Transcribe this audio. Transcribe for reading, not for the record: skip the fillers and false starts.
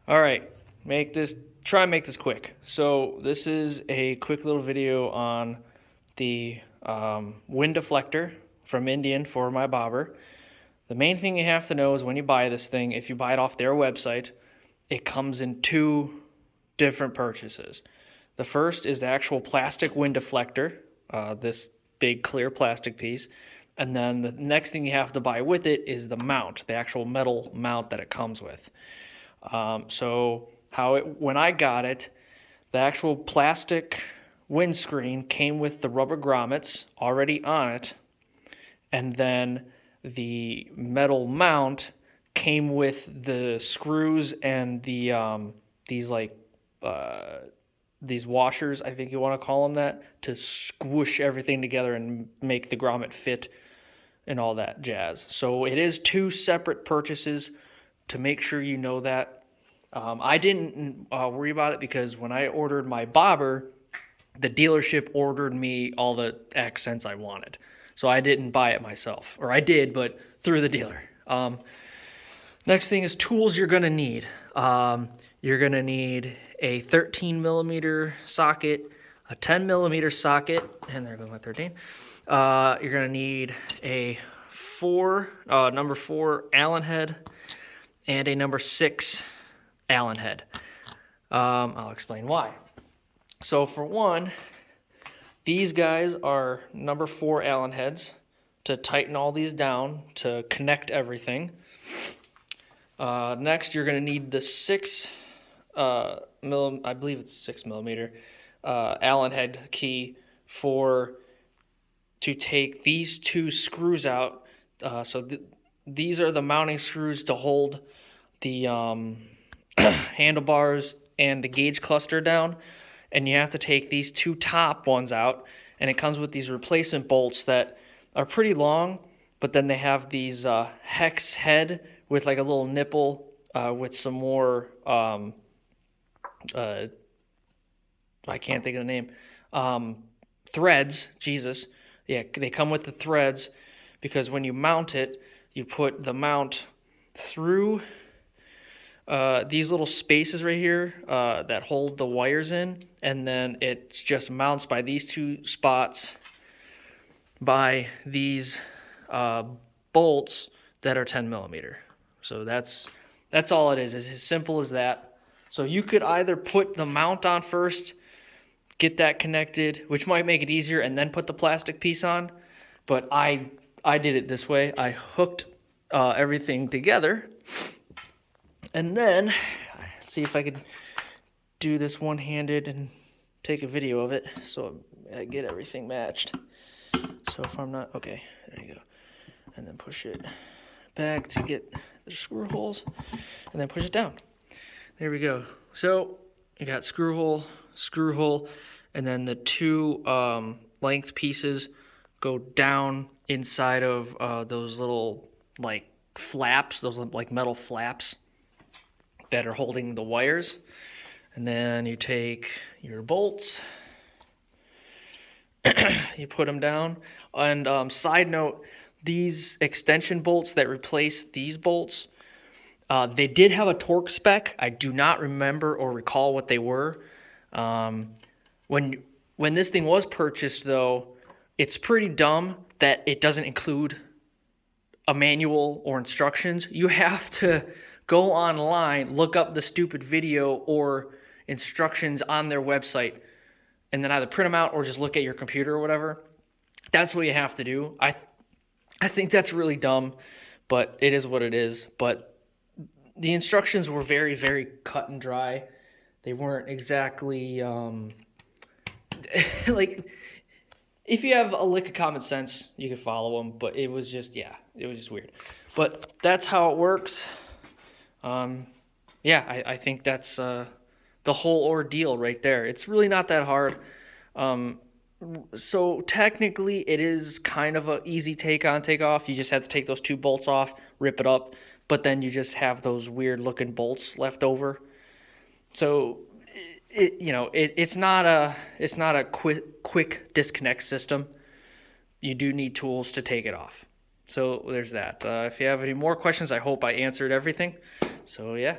All right, try and make this quick. So this is a quick little video on the Wind Deflector from Indian for my bobber. The main thing you have to know is when you buy this thing, if you buy it off their website, it comes in two different purchases. The first is the actual plastic wind deflector, this big clear plastic piece. And then the next thing you have to buy with it is the mount, the actual metal mount that it comes with. When I got it, the actual plastic windscreen came with the rubber grommets already on it, and then the metal mount came with the screws and these washers, I think you want to call them that, to squish everything together and make the grommet fit and all that jazz. So it is two separate purchases, to make sure you know that. I didn't worry about it because when I ordered my bobber, the dealership ordered me all the accents I wanted. So I didn't buy it myself. Or I did, but through the dealer. Next thing is tools you're going to need. You're going to need a 13 millimeter socket, a 10 millimeter socket, and there goes my 13. You're going to need a number 4 Allen head and a number 6 Allen head. I'll explain why. So for one, these guys are number 4 Allen heads to tighten all these down, to connect everything. Next, you're going to need the 6 I believe it's 6 millimeter Allen head key to take these two screws out. These are the mounting screws to hold the handlebars and the gauge cluster down, and you have to take these two top ones out, and it comes with these replacement bolts that are pretty long, but then they have these hex head with like a little nipple with some more I can't think of the name, threads. Jesus, yeah, they come with the threads, because when you mount it, you put the mount through these little spaces right here that hold the wires in, and then it just mounts by these two spots by these bolts that are 10 millimeter. So that's all it is. It's as simple as that. So you could either put the mount on first, get that connected, which might make it easier, and then put the plastic piece on. But I did it this way. I hooked everything together, and then see if I could do this one-handed and take a video of it so I get everything matched. So if I'm not, okay, there you go. And then push it back to get the screw holes, and then push it down. There we go. So you got screw hole, and then the two length pieces go down inside of those little like flaps, those like metal flaps that are holding the wires. And then you take your bolts, you put them down. And side note, these extension bolts that replace these bolts, they did have a torque spec. I do not remember or recall what they were. When this thing was purchased, though, it's pretty dumb that it doesn't include a manual or instructions. You have to go online, look up the stupid video or instructions on their website, and then either print them out or just look at your computer or whatever. That's what you have to do. I think that's really dumb, but it is what it is. But the instructions were very, very cut and dry. They weren't exactly like, if you have a lick of common sense, you could follow them. But it was just, yeah, it was just weird. But that's how it works. I think that's the whole ordeal right there. It's really not that hard. So technically, it is kind of an easy take on, take off. You just have to take those two bolts off, rip it up, but then you just have those weird looking bolts left over. So it's not a quick disconnect system. You do need tools to take it off. So there's that. If you have any more questions, I hope I answered everything. So yeah.